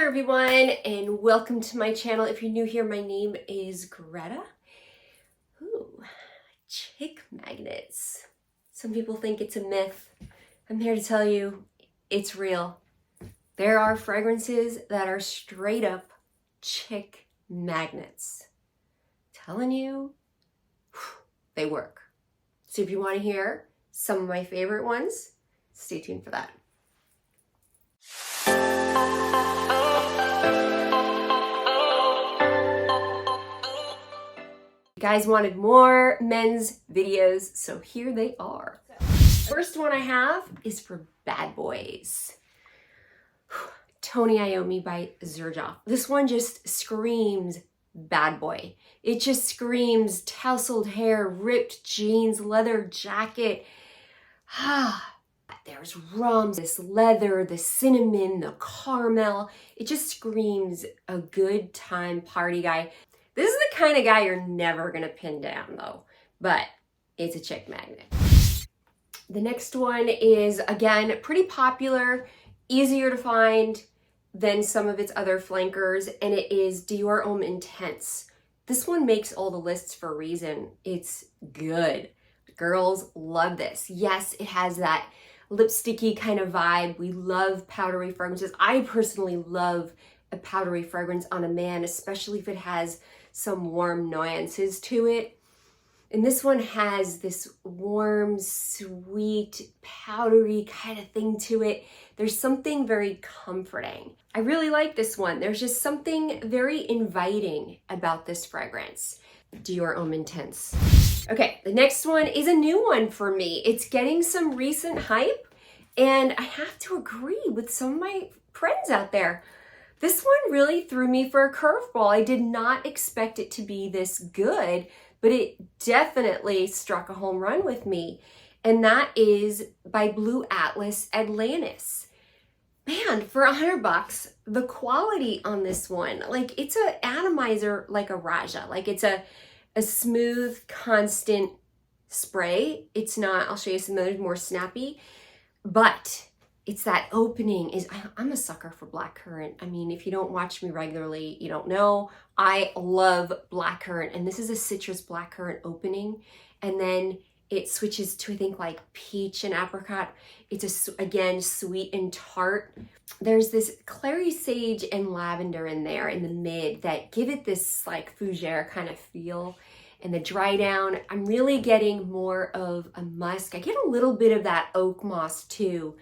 everyone, and welcome to my channel. If you're new here, my name is Greta. Ooh, chick magnets. Some people think it's a myth. I'm here to tell you it's real. There are fragrances that are straight up chick magnets. Telling you, they work. So if you want to hear some of my favorite ones, stay tuned for that. You guys wanted more men's videos, so here they are. First one I have is for bad boys. Tony Iommi by Xerjoff. This one just screams bad boy. It just screams tousled hair, ripped jeans, leather jacket. There's rum, this leather, the cinnamon, the caramel. It just screams a good time party guy. This is the kind of guy you're never gonna pin down though, but it's a chick magnet. The next one is, again, pretty popular, easier to find than some of its other flankers, and it is Dior Homme Intense. This one makes all the lists for a reason. It's good. Girls love this. Yes, it has that lipsticky kind of vibe. We love powdery fragrances. I personally love a powdery fragrance on a man, especially if it has some warm nuances to it. And this one has this warm, sweet, powdery kind of thing to it. There's something very comforting. I really like this one. There's just something very inviting about this fragrance. Dior Homme Intense. Okay, the next one is a new one for me. It's getting some recent hype, and I have to agree with some of my friends out there. This one really threw me for a curveball. I did not expect it to be this good, but it definitely struck a home run with me. And that is by Blue Atlas Atlantis. Man, for $100, the quality on this one, like it's an atomizer like a Raja. Like it's a smooth, constant spray. It's not, I'll show you some others more snappy, but it's that opening. I'm a sucker for blackcurrant. I mean, if you don't watch me regularly, you don't know. I love blackcurrant, and this is a citrus blackcurrant opening, and then it switches to, I think, like peach and apricot. It's again sweet and tart. There's this clary sage and lavender in there in the mid that give it this like fougere kind of feel. And the dry down, I'm really getting more of a musk. I get a little bit of that oak moss too.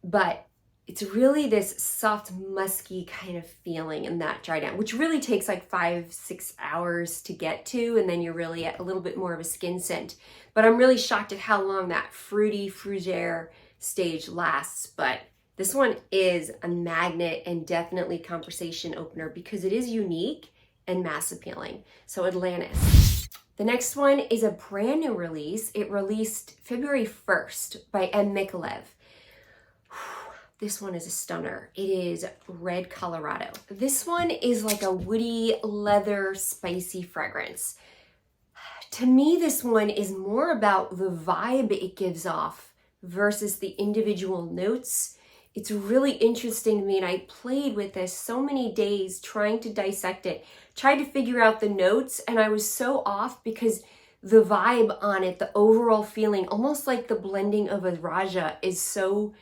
But it's really this soft, musky kind of feeling in that dry down, which really takes like 5-6 hours to get to, and then you're really at a little bit more of a skin scent. But I'm really shocked at how long that fruity fougere stage lasts. But this one is a magnet and definitely conversation opener because it is unique and mass appealing. So Atlantis. The next one is a brand new release. It released February 1st by Micaleff. This one is a stunner. It is Red Colorado. This one is like a woody, leather, spicy fragrance. To me, this one is more about the vibe it gives off versus the individual notes. It's really interesting to me, and I played with this so many days trying to dissect it, tried to figure out the notes, and I was so off because the vibe on it, the overall feeling, almost like the blending of a Raja, is so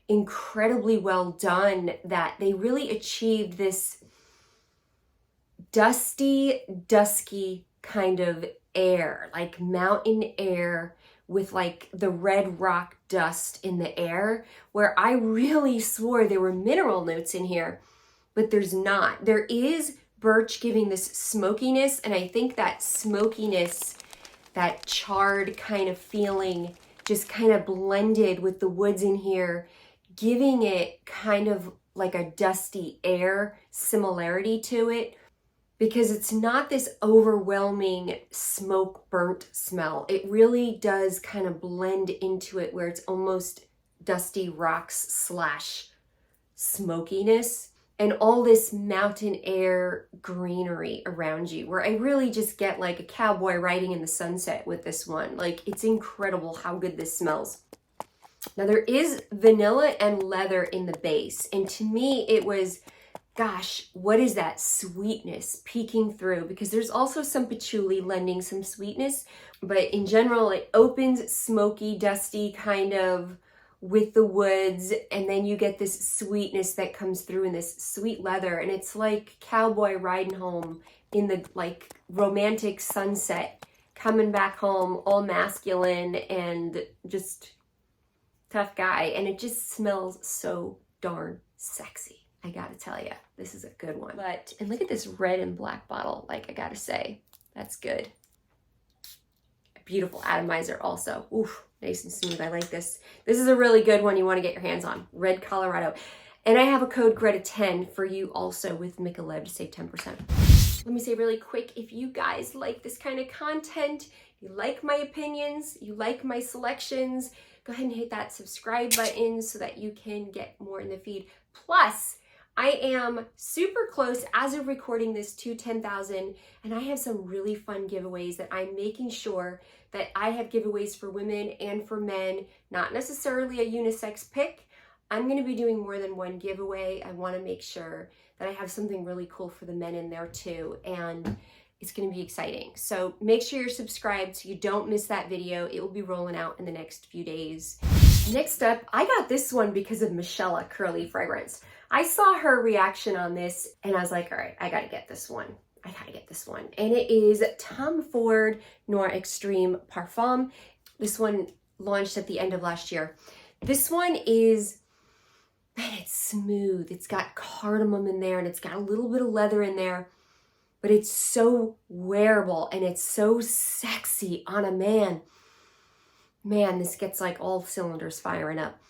incredibly well done that they really achieved this dusty, dusky kind of air, like mountain air with like the red rock dust in the air, where I really swore there were mineral notes in here, but there's not. There is birch giving this smokiness, and I think that smokiness, that charred kind of feeling, just kind of blended with the woods in here, giving it kind of like a dusty air similarity to it, because it's not this overwhelming smoke burnt smell. It really does kind of blend into it where it's almost dusty rocks / smokiness, and all this mountain air greenery around you, where I really just get like a cowboy riding in the sunset with this one. Like, it's incredible how good this smells. Now there is vanilla and leather in the base. And to me, it was, gosh, what is that sweetness peeking through? Because there's also some patchouli lending some sweetness, but in general, it opens smoky, dusty kind of with the woods, and then you get this sweetness that comes through in this sweet leather, and it's like cowboy riding home in the like romantic sunset, coming back home all masculine and just tough guy, and it just smells so darn sexy. I gotta tell you, this is a good one. And look at this red and black bottle. Like, I gotta say, that's good. A beautiful atomizer also. Oof, nice and smooth. I like this. This is a really good one you want to get your hands on. Red Colorado. And I have a code Greta 10 for you also with Micaleff to save 10%. Let me say really quick, if you guys like this kind of content, you like my opinions, you like my selections, go ahead and hit that subscribe button so that you can get more in the feed. Plus, I am super close as of recording this to 10,000, and I have some really fun giveaways that I'm making sure that I have giveaways for women and for men, not necessarily a unisex pick. I'm going to be doing more than one giveaway. I want to make sure that I have something really cool for the men in there too, and it's going to be exciting. So make sure you're subscribed so you don't miss that video. It will be rolling out in the next few days. Next up, I got this one because of Micaleff Curly Fragrance. I saw her reaction on this and I was like, all right, I gotta get this one. I gotta get this one. And it is Tom Ford Noir Extreme Parfum. This one launched at the end of last year. This one is, man, it's smooth. It's got cardamom in there and it's got a little bit of leather in there, but it's so wearable and it's so sexy on a man. Man, this gets like all cylinders firing up.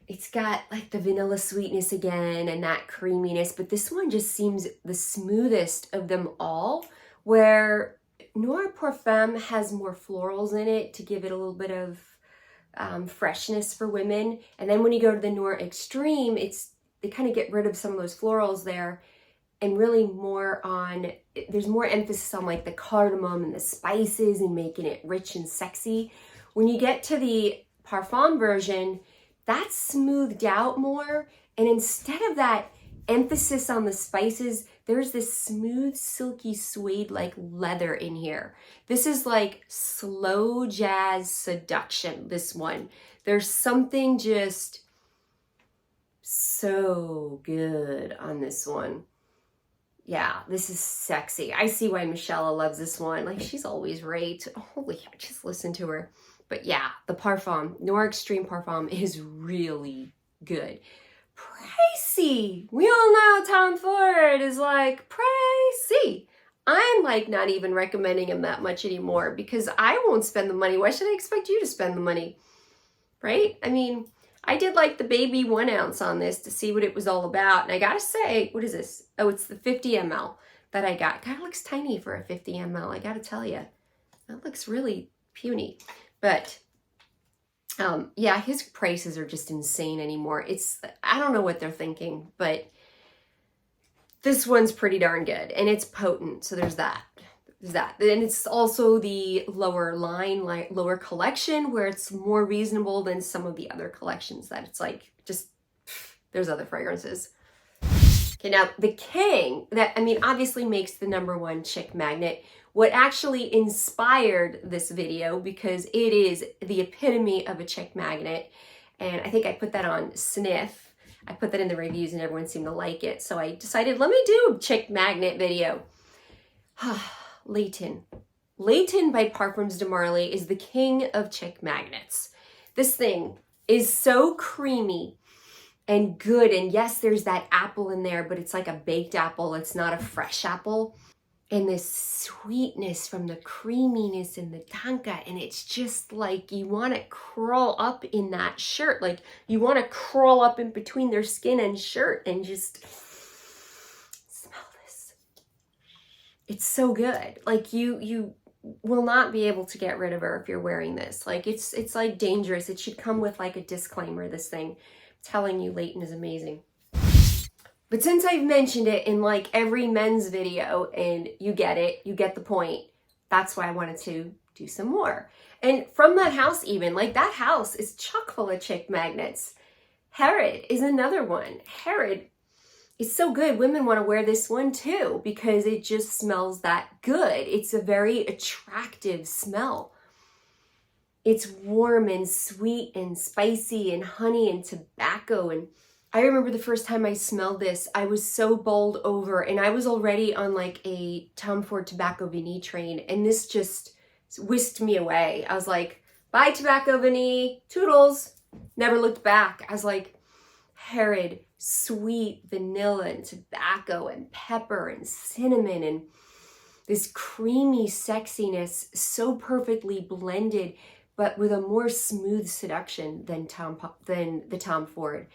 It's got like the vanilla sweetness again and that creaminess, but this one just seems the smoothest of them all, where Noir Parfum has more florals in it to give it a little bit of freshness for women. And then when you go to the Noir Extreme, they kind of get rid of some of those florals there and really more on, there's more emphasis on like the cardamom and the spices and making it rich and sexy. When you get to the Parfum version, that's smoothed out more, and instead of that emphasis on the spices, there's this smooth, silky suede like leather in here. This is like slow jazz seduction, this one. There's something just so good on this one. Yeah, this is sexy. I see why Micaleff loves this one. Like, she's always right. Holy, just listen to her. But yeah, the Parfum, Noir Extreme Parfum is really good. Pricey. We all know Tom Ford is like pricey. I'm like not even recommending him that much anymore because I won't spend the money. Why should I expect you to spend the money? Right? I mean, I did like the baby 1 ounce on this to see what it was all about. And I gotta say, what is this? Oh, it's the 50 ml that I got. God, it looks tiny for a 50 ml. I gotta tell you, that looks really puny. But yeah, his prices are just insane anymore. I don't know what they're thinking, but this one's pretty darn good and it's potent. So there's that. And it's also the lower line, like lower collection, where it's more reasonable than some of the other collections that it's like, just, there's other fragrances. Okay, now the King, that, I mean, obviously makes the #1 chick magnet. What actually inspired this video, because it is the epitome of a chick magnet, and I think I put that on Sniff. I put that in the reviews and everyone seemed to like it. So I decided, let me do a chick magnet video. Layton. Layton by Parfums de Marly is the king of chick magnets. This thing is so creamy and good. And yes, there's that apple in there, but it's like a baked apple. It's not a fresh apple. And this sweetness from the creaminess in the tonka. And it's just like you want to crawl up in that shirt. Like you want to crawl up in between their skin and shirt and just smell this. It's so good. Like you will not be able to get rid of her if you're wearing this. Like it's like dangerous. It should come with like a disclaimer, this thing. Telling you Layton is amazing. But since I've mentioned it in like every men's video and you get it, you get the point, that's why I wanted to do some more. And from that house even, like that house is chock full of chick magnets. Herod is another one. Herod is so good. Women want to wear this one too because it just smells that good. It's a very attractive smell. It's warm and sweet and spicy and honey and tobacco. And I remember the first time I smelled this, I was so bowled over, and I was already on like a Tom Ford Tobacco Vanille train, and this just whisked me away. I was like, bye Tobacco Vanille, toodles. Never looked back. I was like, Herod, sweet vanilla and tobacco and pepper and cinnamon and this creamy sexiness, so perfectly blended, but with a more smooth seduction than the Tom Ford.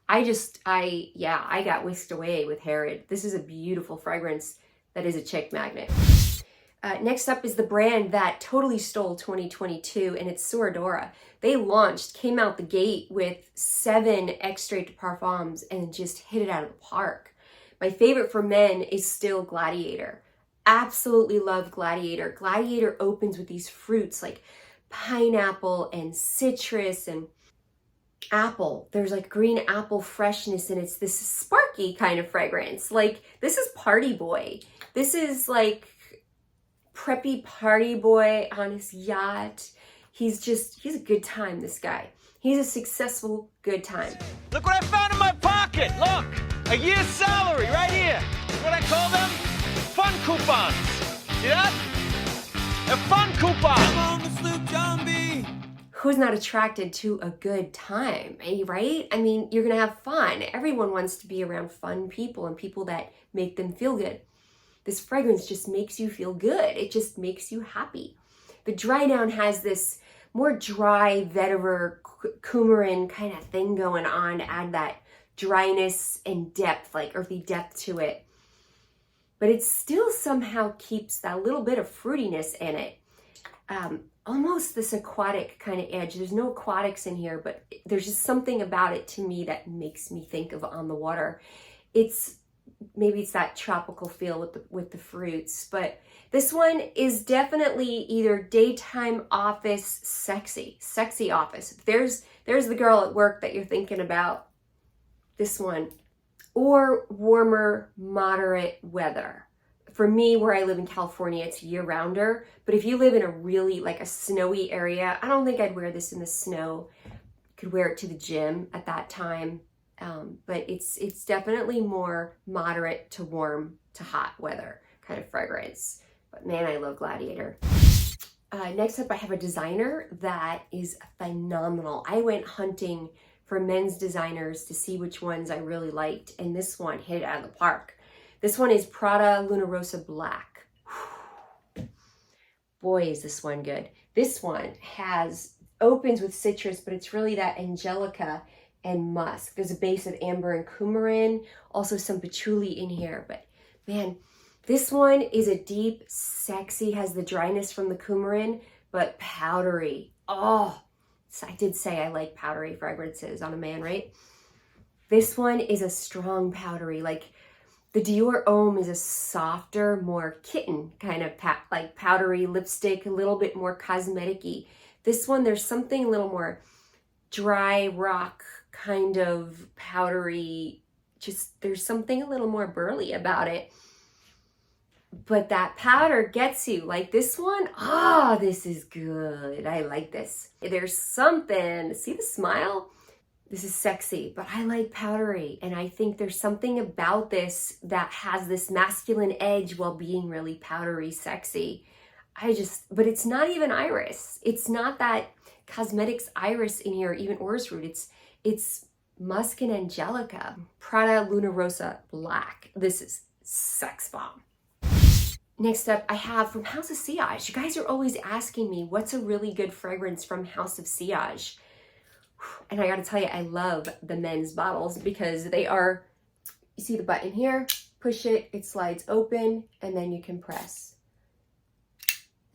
I got whisked away with Herod. This is a beautiful fragrance that is a chick magnet. Next up is the brand that totally stole 2022, and it's Sordora. They came out the gate with 7 extrait de parfums and just hit it out of the park. My favorite for men is still Gladiator. Absolutely love Gladiator. Gladiator opens with these fruits like pineapple and citrus and apple. There's like green apple freshness, and it's this sparky kind of fragrance. Like, this is party boy. This is like preppy party boy on his yacht. He's a good time, this guy. He's a successful good time. Look what I found in my pocket. Look, a year's salary right here. What I call them? Fun coupons. See that? A fun coupon. Come on, the Sloop John B. Who's not attracted to a good time, right? I mean, you're gonna have fun. Everyone wants to be around fun people and people that make them feel good. This fragrance just makes you feel good. It just makes you happy. The dry down has this more dry vetiver coumarin kind of thing going on to add that dryness and depth, like earthy depth to it. But it still somehow keeps that little bit of fruitiness in it. Almost this aquatic kind of edge. There's no aquatics in here, but there's just something about it to me that makes me think of On the Water. Maybe it's that tropical feel with the fruits, but this one is definitely either daytime office sexy office. There's the girl at work that you're thinking about, this one, or warmer, moderate weather. For me, where I live in California, it's year-rounder, but if you live in a really like a snowy area, I don't think I'd wear this in the snow. Could wear it to the gym at that time. But it's definitely more moderate to warm to hot weather kind of fragrance. But man, I love Gladiator. Next up, I have a designer that is phenomenal. I went hunting for men's designers to see which ones I really liked, and this one hit it out of the park. This one is Prada Lunarosa Black. Boy, is this one good. This one opens with citrus, but it's really that angelica and musk. There's a base of amber and coumarin, also some patchouli in here. But man, this one is a deep, sexy, has the dryness from the coumarin, but powdery. Oh, I did say I like powdery fragrances on a man, right? This one is a strong powdery. Like the Dior Homme is a softer, more kitten kind of like powdery lipstick, a little bit more cosmetic-y. This one, there's something a little more dry rock kind of powdery, just there's something a little more burly about it. But that powder gets you. Like this one, this is good. I like this. There's something, see the smile? This is sexy, but I like powdery. And I think there's something about this that has this masculine edge while being really powdery sexy. But it's not even iris. It's not that cosmetics iris in here, even orris root. It's musk and angelica. Prada Lunarosa Black. This is sex bomb. Next up, I have from House of Sillage. You guys are always asking me, what's a really good fragrance from House of Sillage? And I gotta tell you, I love the men's bottles because they are, you see the button here, push it, it slides open, and then you can press.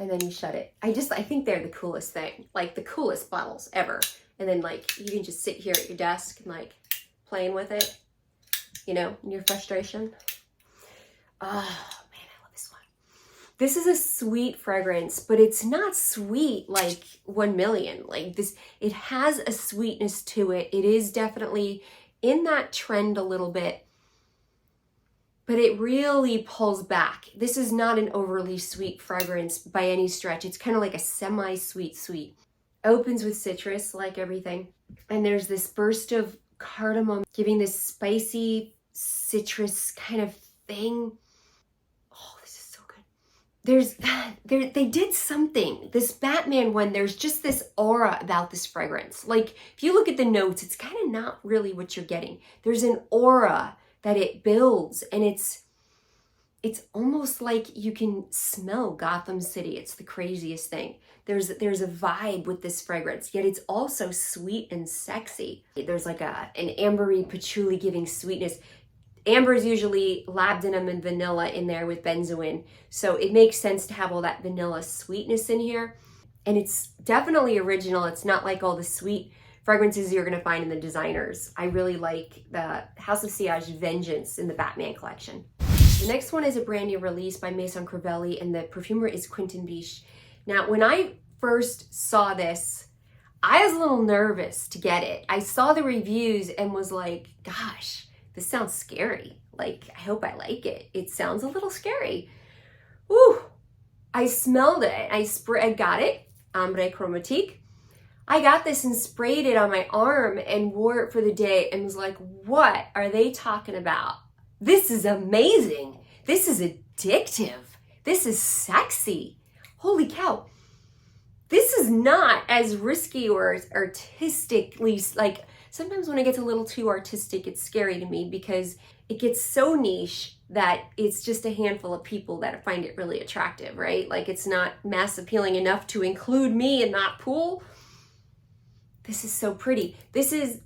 And then you shut it. I think they're the coolest thing, like the coolest bottles ever. And then like, you can just sit here at your desk and like playing with it, you know, in your frustration. Oh man, I love this one. This is a sweet fragrance, but it's not sweet like 1 million. Like this, it has a sweetness to it. It is definitely in that trend a little bit, but it really pulls back. This is not an overly sweet fragrance by any stretch. It's kind of like a semi-sweet sweet. Opens with citrus like everything. And there's this burst of cardamom giving this spicy citrus kind of thing. Oh, this is so good. They did something. This Batman one, there's just this aura about this fragrance. Like if you look at the notes, it's kind of not really what you're getting. There's an aura that it builds, and it's almost like you can smell Gotham City. It's the craziest thing. There's a vibe with this fragrance, yet it's also sweet and sexy. There's like an ambery patchouli giving sweetness. Amber is usually labdanum and vanilla in there with benzoin, so it makes sense to have all that vanilla sweetness in here. And it's definitely original. It's not like all the sweet fragrances you're gonna find in the designers. I really like the House of Sillage Vengeance in the Batman collection. The next one is a brand new release by Maison Corvelli, and the perfumer is Quentin. Now, when I first saw this, I was a little nervous to get it. I saw the reviews and was like, gosh, this sounds scary. Like, I hope I like it. It sounds a little scary. Ooh, I smelled it. I got it, Ambre Chromatique. I got this and sprayed it on my arm and wore it for the day and was like, what are they talking about? This is amazing. This is addictive. This is sexy. Holy cow. This is not as risky or artistically, like sometimes when it gets a little too artistic, it's scary to me because it gets so niche that it's just a handful of people that find it really attractive, right? Like it's not mass appealing enough to include me in that pool. This is so pretty. This is,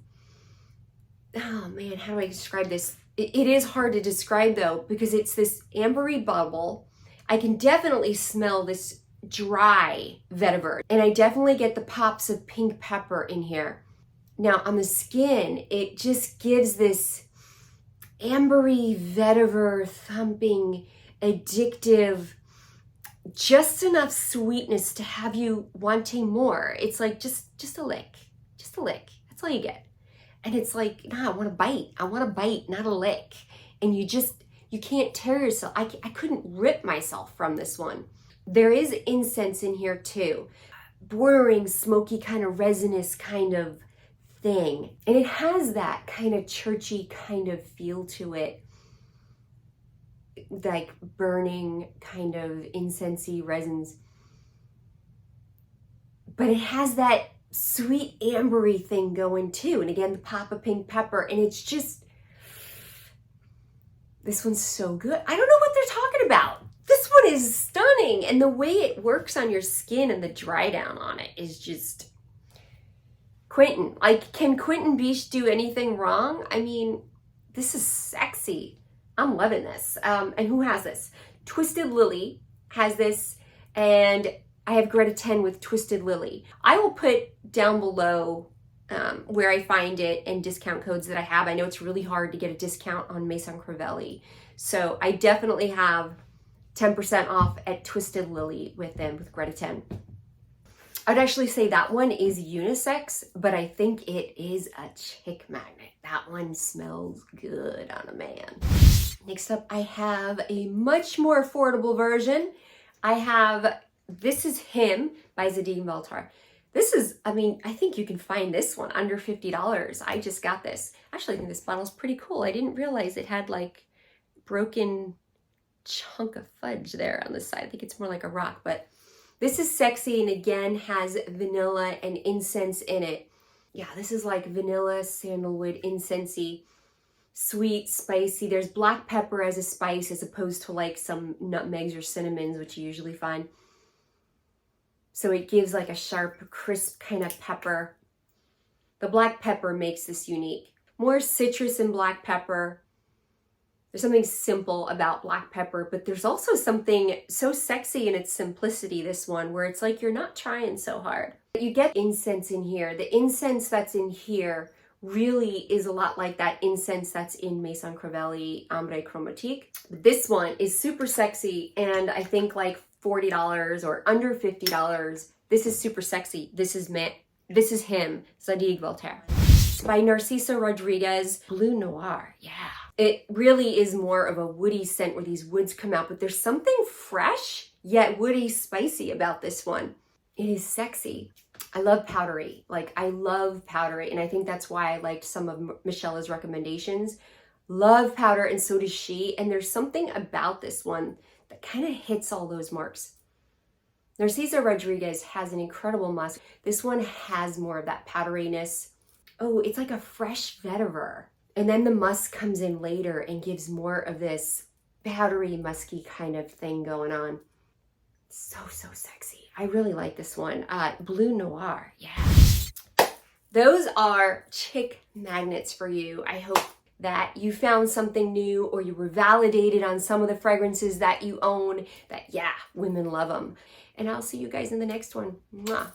oh man, how do I describe this? It is hard to describe though, because it's this ambery bubble. I can definitely smell this dry vetiver, and I definitely get the pops of pink pepper in here. Now on the skin, it just gives this ambery vetiver, thumping, addictive, just enough sweetness to have you wanting more. It's like just a lick, just a lick. That's all you get. And it's like, nah, I want a bite. I want a bite, not a lick. And you can't tear yourself. I couldn't rip myself from this one. There is incense in here too. Bordering, smoky, kind of resinous kind of thing. And it has that kind of churchy kind of feel to it. Like burning kind of incensey resins. But it has that sweet ambery thing going too, and again the pop of pink pepper, and it's just, this one's so good. I don't know what they're talking about. This one is stunning, and the way it works on your skin and the dry down on it is just Quentin. Like, can Quentin do anything wrong? I mean, this is sexy. I'm loving this. And who has this? Twisted Lily has this, and I have Greta 10 with Twisted Lily. I will put down below where I find it and discount codes that I have. I know it's really hard to get a discount on Maison Corvelli. So I definitely have 10% off at Twisted Lily with them, with Greta 10. I'd actually say that one is unisex, but I think it is a chick magnet. That one smells good on a man. Next up, I have a much more affordable version. I have, this is Him by zadeem Baltar. This is, I mean, I think you can find this one under $50. I just got this. Actually, I think this bottle's pretty cool. I didn't realize it had like broken chunk of fudge there on the side. I think it's more like a rock, but this is sexy and again has vanilla and incense in it. Yeah, this is like vanilla, sandalwood, incensey, sweet, spicy. There's black pepper as a spice as opposed to like some nutmegs or cinnamons, which you usually find. So it gives like a sharp, crisp kind of pepper. The black pepper makes this unique. More citrus and black pepper. There's something simple about black pepper, but there's also something so sexy in its simplicity, this one, where it's like you're not trying so hard. You get incense in here. The incense that's in here really is a lot like that incense that's in Maison Corvelli Ambre Chromatique. This one is super sexy, and I think like $40 or under $50. This is super sexy. This is him, Zadig Voltaire. It's by Narciso Rodriguez, Blue Noir, yeah. It really is more of a woody scent where these woods come out, but there's something fresh yet woody spicy about this one. It is sexy. I love powdery. Like, I love powdery, and I think that's why I liked some of Michelle's recommendations. Love powder, and so does she, and there's something about this one that kind of hits all those marks. Narciso Rodriguez has an incredible musk. This one has more of that powderiness. Oh, it's like a fresh vetiver. And then the musk comes in later and gives more of this powdery, musky kind of thing going on. So sexy. I really like this one. Blue Noir, yeah. Those are chick magnets for you. I hope that you found something new or you were validated on some of the fragrances that you own, that, yeah, women love them. And I'll see you guys in the next one. Mwah.